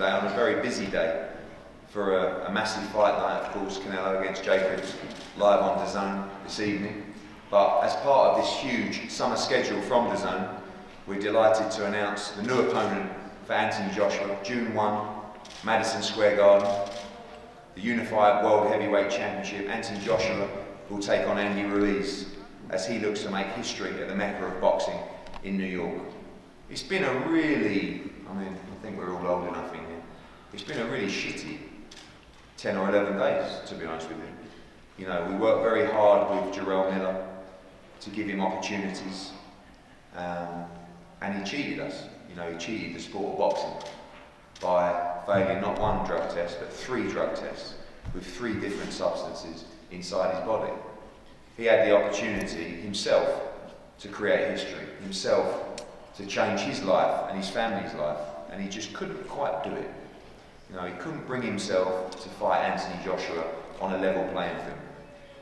today on a very busy day for a massive fight night, of course, Canelo against Jacobs, live on Dazn this evening. But as part of this huge summer schedule from Dazn, we're delighted to announce the new opponent for Anthony Joshua, June 1, Madison Square Garden, the Unified World Heavyweight Championship. Anthony Joshua will take on Andy Ruiz as he looks to make history at the Mecca of boxing in New York. It's been a really, I think we're all old enough in here, it's been a really shitty 10 or 11 days, to be honest with you. You know, we worked very hard with Jarrell Miller to give him opportunities, and he cheated us. You know, he cheated the sport of boxing by failing not one drug test, but 3 drug tests with 3 different substances inside his body. He had the opportunity himself to create history, himself to change his life and his family's life, and he just couldn't quite do it. You know, he couldn't bring himself to fight Anthony Joshua on a level playing field.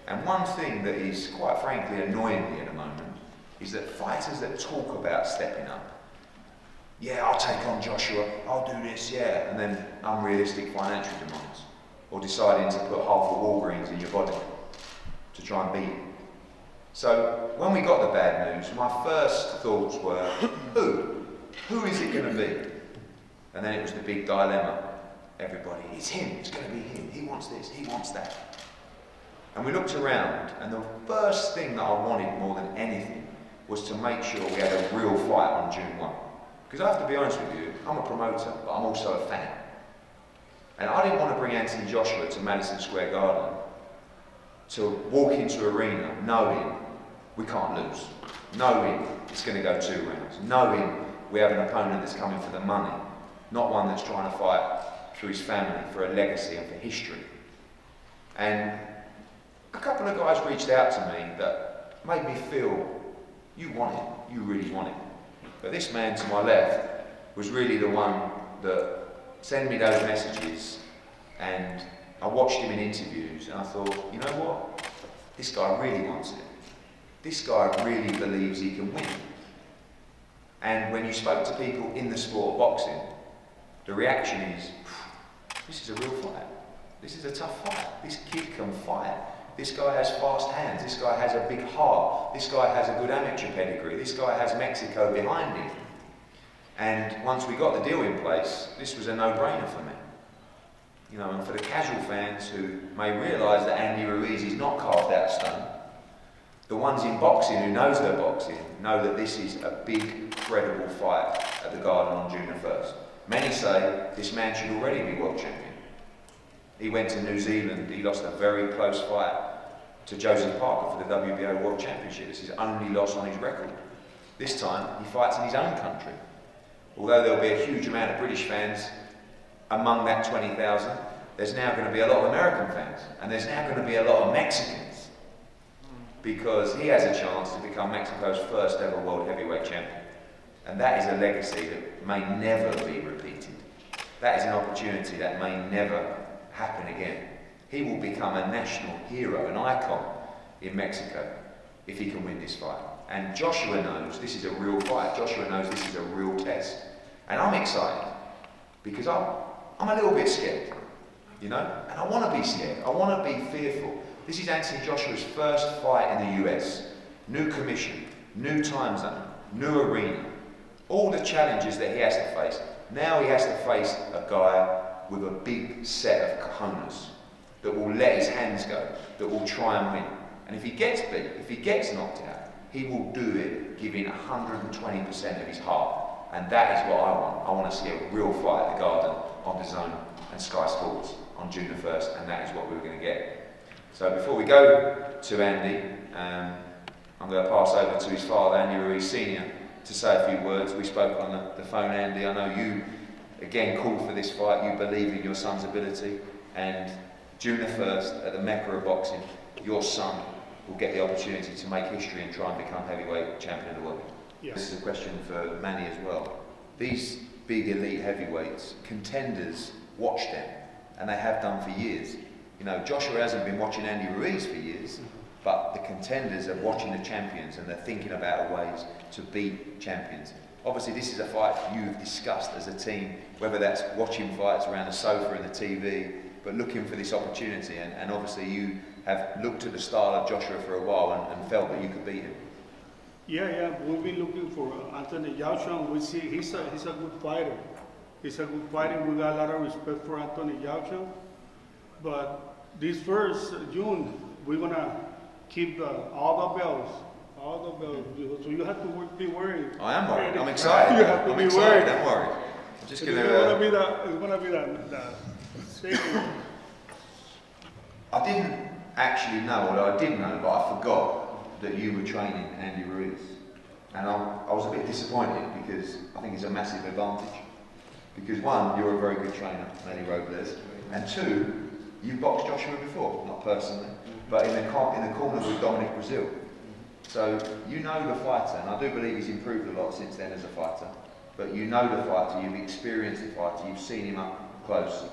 And one thing that is quite frankly annoying me at the moment is that fighters that talk about stepping up, yeah, I'll take on Joshua, I'll do this, yeah, and then unrealistic financial demands, or deciding to put half a Walgreens in your body to try and beat him. So when we got the bad news, my first thoughts were, who is it going to be? And then it was the big dilemma. Everybody, it's him, it's going to be him, he wants this, he wants that. And we looked around, and the first thing that I wanted more than anything was to make sure we had a real fight on June 1. Because I have to be honest with you, I'm a promoter, but I'm also a fan. And I didn't want to bring Anthony Joshua to Madison Square Garden to walk into an arena knowing we can't lose, knowing it's going to go 2 rounds, knowing we have an opponent that's coming for the money, not one that's trying to fight through his family, for a legacy and for history. And a couple of guys reached out to me that made me feel, you want it, you really want it. But this man to my left was really the one that sent me those messages, and I watched him in interviews and I thought, you know what, this guy really wants it. This guy really believes he can win. And when you spoke to people in the sport of boxing, the reaction is, this is a real fight. This is a tough fight. This kid can fight. This guy has fast hands. This guy has a big heart. This guy has a good amateur pedigree. This guy has Mexico behind him. And once we got the deal in place, this was a no-brainer for me. You know, and for the casual fans who may realise that Andy Ruiz is not carved out of stone, the ones in boxing who knows their boxing know that this is a big, credible fight at the Garden on June the 1st. Many say this man should already be world champion. He went to New Zealand, he lost a very close fight to Joseph Parker for the WBO World Championship. It's his only loss on his record. This time, he fights in his own country. Although there'll be a huge amount of British fans among that 20,000, there's now going to be a lot of American fans, and there's now going to be a lot of Mexicans, because he has a chance to become Mexico's first ever world heavyweight champion. And that is a legacy that may never be repeated. That is an opportunity that may never happen again. He will become a national hero, an icon in Mexico if he can win this fight. And Joshua knows this is a real fight. Joshua knows this is a real test. And I'm excited because I'm a little bit scared, you know? And I want to be scared. I want to be fearful. This is Anthony Joshua's first fight in the US. New commission, new time zone, new arena. All the challenges that he has to face. Now he has to face a guy with a big set of cojones that will let his hands go, that will try and win. And if he gets beat, if he gets knocked out, he will do it giving 120% of his heart. And that is what I want. I want to see a real fight at the Garden on Dazn and Sky Sports on June the 1st, and that is what we're going to get. So before we go to Andy, I'm going to pass over to his father, Andy Ruiz Sr., to say a few words. We spoke on the phone, Andy. I know you, again, called for this fight. You believe in your son's ability, and June the 1st, at the Mecca of boxing, your son will get the opportunity to make history and try and become heavyweight champion of the world. Yes. This is a question for Manny as well. These big elite heavyweights, contenders, watch them, and they have done for years. You know, Joshua hasn't been watching Andy Ruiz for years, but the contenders are watching the champions and they're thinking about ways to beat champions. obviously this is a fight you've discussed as a team, whether that's watching fights around the sofa and the TV, but looking for this opportunity, and obviously you have looked at the style of Joshua for a while and felt that you could beat him. Yeah, we've been looking for Anthony Joshua. We see he's a good fighter. He's a good fighter. We got a lot of respect for Anthony Joshua. But this first June, we're gonna keep all the belts. So you have to be worried. I am worried. I'm excited. You have to be worried. Don't worry. I'm just gonna. It's gonna be the second. I didn't actually know, although I did know, but I forgot that you were training Andy Ruiz, and I was a bit disappointed because I think it's a massive advantage. Because one, you're a very good trainer, Manny Robles, and two, you've boxed Joshua before, not personally, but in the corner with Dominic Brazil. So you know the fighter, and I do believe he's improved a lot since then as a fighter. But you know the fighter, you've experienced the fighter, you've seen him up close,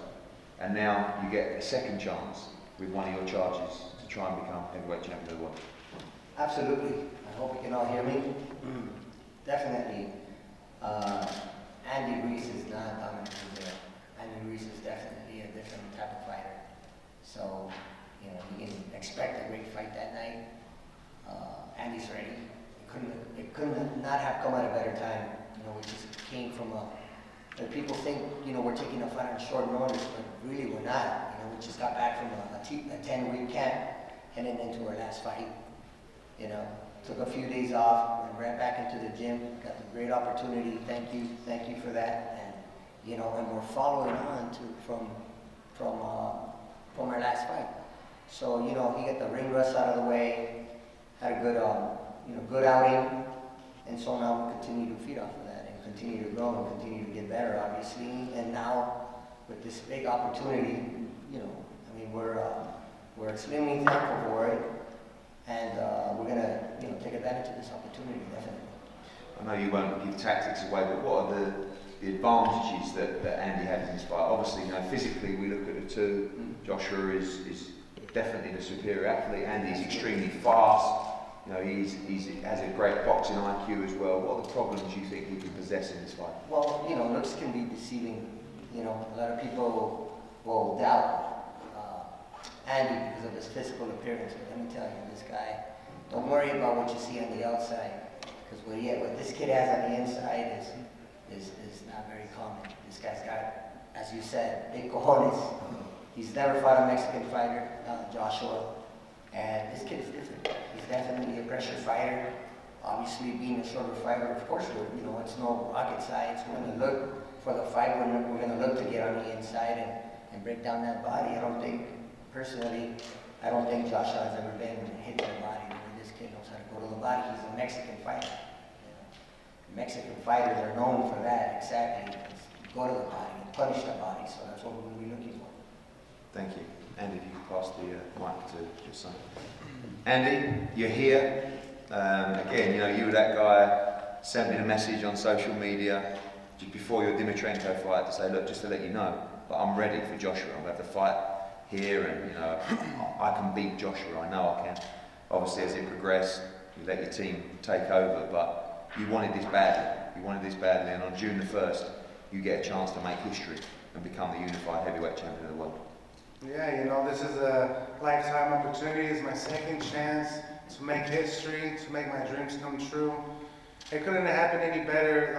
and now you get a second chance with one of your charges to try and become heavyweight champion of the world. Absolutely. I hope you can all hear me. Definitely. Andy Ruiz is not Dominic Brazil. Andy Ruiz is definitely a different type of fighter. So, you know, you can expect a great fight that night. Andy's ready. It couldn't not have come at a better time. You know, we just came from people think, you know, we're taking a fight on short notice, but really we're not. You know, we just got back from a 10-week camp, heading into our last fight. You know, took a few days off and ran back into the gym. Got a great opportunity. Thank you for that. And you know, and we're following on from our last fight. So you know, he got the ring rust out of the way. Had a good good outing, and so now we continue to feed off of that and continue to grow and continue to get better, obviously. And now with this big opportunity, you know, I mean, we're extremely thankful for it. And we're going to, you know, take advantage of this opportunity, definitely. I know you won't give tactics away, but what are the advantages that Andy had in this fight? Obviously, you know, physically we look at the two. Joshua is definitely the superior athlete. Andy's extremely fast. You know, he has a great boxing IQ as well. What are the problems you think he can possess in this fight? Well, you know, looks can be deceiving. You know, a lot of people will doubt Andy because of his physical appearance. But let me tell you, this guy, don't worry about what you see on the outside, because what this kid has on the inside is not very common. This guy's got, as you said, big cojones. He's never fought a Mexican fighter, Joshua, and this kid is different. He's definitely a pressure fighter. Obviously, being a shorter fighter, of course, you know, it's no rocket science. We're going to look for the fight. We're going to look to get on the inside and break down that body. Personally, I don't think Joshua has ever been hit in the body. This kid knows how to go to the body. He's a Mexican fighter. You know? Mexican fighters are known for that, exactly. Go to the body and punish the body, so that's what we're going to be looking for. Thank you. Andy, if you could pass the mic to your son. Andy, you're here. Again, you know, you were that guy, sent me a message on social media just before your Dimitrenko fight to say, look, just to let you know, that I'm ready for Joshua. I'm going to have the fight here, and you know, I can beat Joshua. I know I can. Obviously, as it progressed, you let your team take over, but you wanted this badly. You wanted this badly, and on June the 1st, you get a chance to make history and become the unified heavyweight champion of the world. Yeah, you know, this is a lifetime opportunity. It's my second chance to make history, to make my dreams come true. It couldn't have happened any better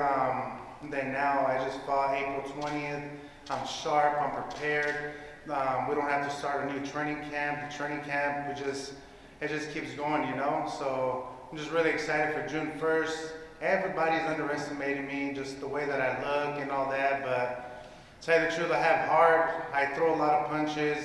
than now. I just fought April 20th. I'm sharp, I'm prepared. We don't have to start a new training camp. The training camp, it just keeps going, you know? So I'm just really excited for June 1st. Everybody's underestimating me, just the way that I look and all that, but to tell you the truth, I have heart. I throw a lot of punches.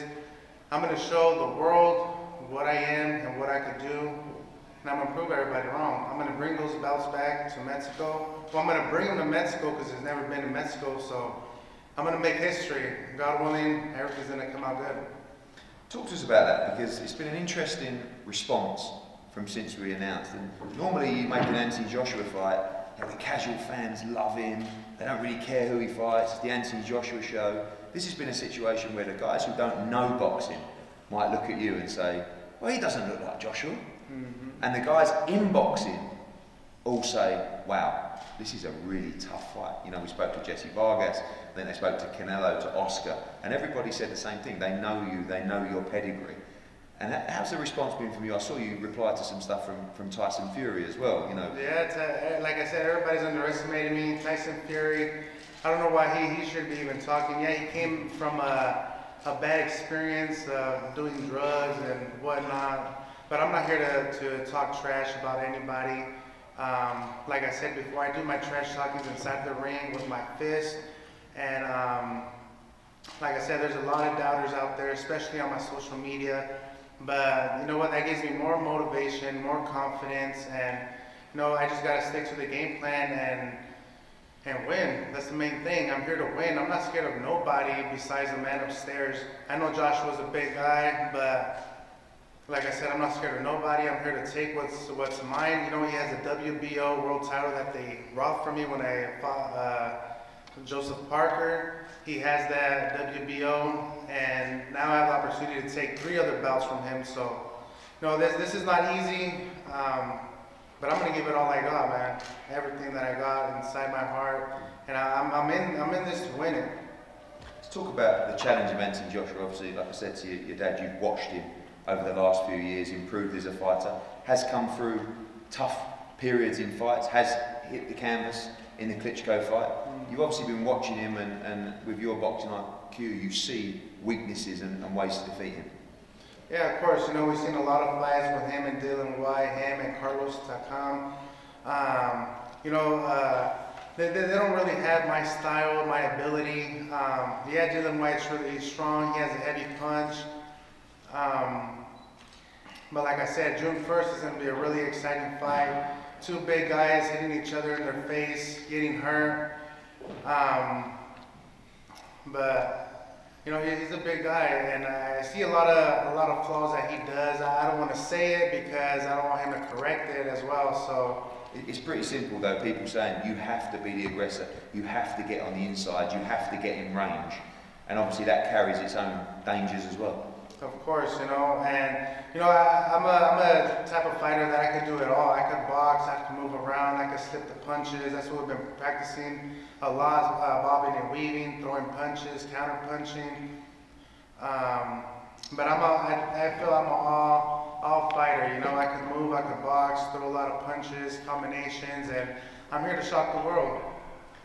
I'm gonna show the world what I am and what I could do, and I'm gonna prove everybody wrong. I'm gonna bring those belts back to Mexico. Well, I'm gonna bring them to Mexico because it's never been to Mexico, so I'm going to make history. God willing, everything's going to come out good. Talk to us about that, because it's been an interesting response from since we announced. And normally you make an anti-Joshua fight, you know, the casual fans love him, they don't really care who he fights, it's the anti-Joshua show. This has been a situation where the guys who don't know boxing might look at you and say, well, he doesn't look like Joshua. And the guys in boxing all say, wow, this is a really tough fight. You know, we spoke to Jesse Vargas, then they spoke to Canelo, to Oscar, and everybody said the same thing. They know you, they know your pedigree. And how's the response been from you? I saw you reply to some stuff from Tyson Fury as well, you know. Yeah, like I said, everybody's underestimated me. Tyson Fury, I don't know why he should be even talking. Yeah, he came from a bad experience doing drugs and whatnot, but I'm not here to talk trash about anybody. Like I said before, I do my trash talkings inside the ring with my fist, and like I said, there's a lot of doubters out there, especially on my social media, but you know what, that gives me more motivation, more confidence, and you know, I just gotta stick to the game plan and win. That's the main thing. I'm here to win. I'm not scared of nobody besides the man upstairs. I know Joshua's a big guy, but like I said, I'm not scared of nobody. I'm here to take what's mine. You know, he has a WBO world title that they robbed from me when I fought Joseph Parker. He has that WBO, and now I have the opportunity to take 3 other belts from him. So, you know, this is not easy. But I'm gonna give it all I got, man. Everything that I got inside my heart, and I'm in this to win it. Let's talk about the challenge of Anthony Joshua. Obviously, like I said to your dad, you've watched him over the last few years, improved as a fighter, has come through tough periods in fights, has hit the canvas in the Klitschko fight. You've obviously been watching him, and with your boxing IQ, you see weaknesses and ways to defeat him. Yeah, of course. You know, we've seen a lot of fights with him and Dylan White, him and Carlos Takam. You know, they don't really have my style, my ability. Yeah, Dylan White's really strong. He has a heavy punch. But like I said, June 1st is going to be a really exciting fight. 2 big guys hitting each other in their face, getting hurt. But you know, he's a big guy, and I see a lot of flaws that he does. I don't want to say it because I don't want him to correct it as well. So it's pretty simple though. People saying you have to be the aggressor, you have to get on the inside, you have to get in range, and obviously that carries its own dangers as well. Of course, you know, and you know, I'm a type of fighter that I could do it all. I could box, I could move around, I could slip the punches. That's what we've been practicing a lot, bobbing and weaving, throwing punches, counter punching. But I feel I'm an all fighter. You know, I can move, I can box, throw a lot of punches, combinations, and I'm here to shock the world.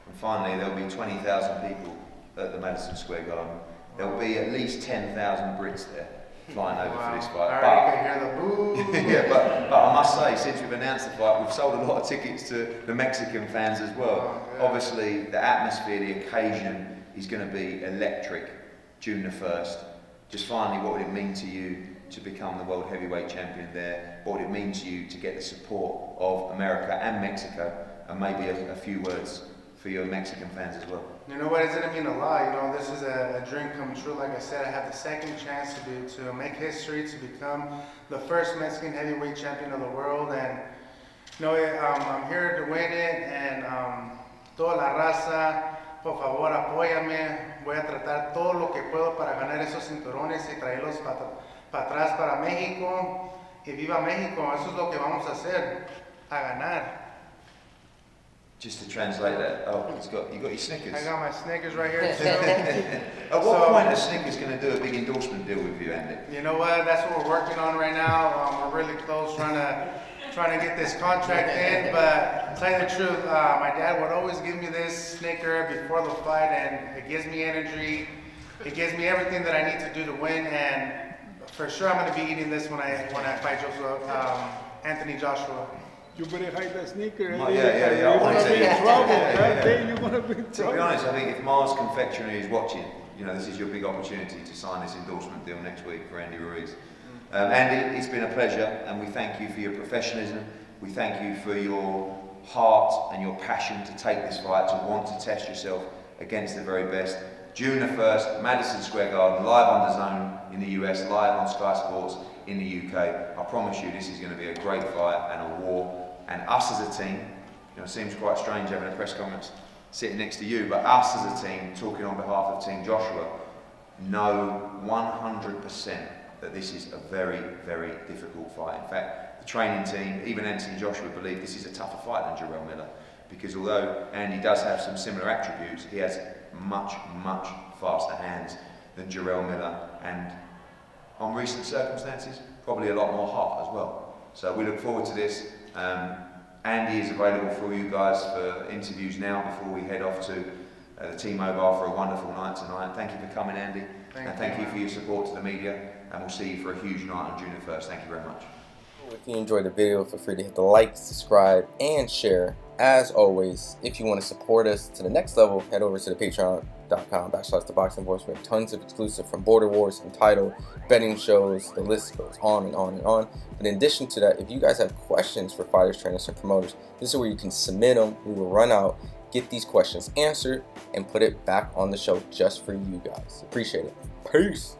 And finally, there'll be 20,000 people at the Madison Square Garden. There'll be at least 10,000 Brits there flying over for this fight. I already can hear the boo. Yeah, but I must say, since we've announced the fight, we've sold a lot of tickets to the Mexican fans as well. Oh, yeah. Obviously, the atmosphere, the occasion is going to be electric. June the 1st. Just finally, what would it mean to you to become the world heavyweight champion there? What would it mean to you to get the support of America and Mexico? And maybe a few words for your Mexican fans as well. You know what, it's gonna mean a lot. You know, this is a dream come true. Like I said, I have the second chance to make history, to become the first Mexican heavyweight champion of the world. And you know, I'm here to win it. And toda la raza, por favor, apóyame. Voy a tratar todo lo que puedo para ganar esos cinturones y traerlos para atrás para México. Y viva México. Eso es lo que vamos a hacer, a ganar. Just to translate that, you got your Snickers. I got my Snickers right here too. At what point are Snickers going to do a big endorsement deal with you, Andy? You know what? That's what we're working on right now. We're really close, trying to get this contract in. But to tell you the truth, my dad would always give me this Snicker before the fight, and it gives me energy. It gives me everything that I need to do to win. And for sure, I'm going to be eating this when I fight Anthony Joshua. You better hide that sneaker. Oh, yeah. You're going to be in trouble. That day you're going to be in trouble. To be honest, I think if Mars Confectionery is watching, you know, this is your big opportunity to sign this endorsement deal next week for Andy Ruiz. Andy, it's been a pleasure, and we thank you for your professionalism. We thank you for your heart and your passion to take this fight, to want to test yourself against the very best. June the 1st, Madison Square Garden, live on Dazn in the US, live on Sky Sports in the UK. I promise you this is going to be a great fight and a war. And us as a team, you know, it seems quite strange having a press conference sitting next to you, but us as a team, talking on behalf of Team Joshua, know 100% that this is a very, very difficult fight. In fact, the training team, even Anthony Joshua, believe this is a tougher fight than Jarrell Miller. because although Andy does have some similar attributes, he has much, much faster hands than Jarrell Miller, and on recent circumstances, probably a lot more heart as well. So we look forward to this. Andy is available for you guys for interviews now before we head off to the T-Mobile for a wonderful night tonight. Thank you for coming, Andy, and thank you for your support to the media, and we'll see you for a huge night on June the 1st. Thank you very much. If you enjoyed the video, feel free to hit the like, subscribe, and share. As always, if you want to support us to the next level, head over to the patreon.com/ThaBoxingVoice. We have tons of exclusive from Border Wars, entitled, betting shows, the list goes on and on and on. But in addition to that, if you guys have questions for fighters, trainers, and promoters, this is where you can submit them. We will run out, get these questions answered, and put it back on the show just for you guys. Appreciate it. Peace.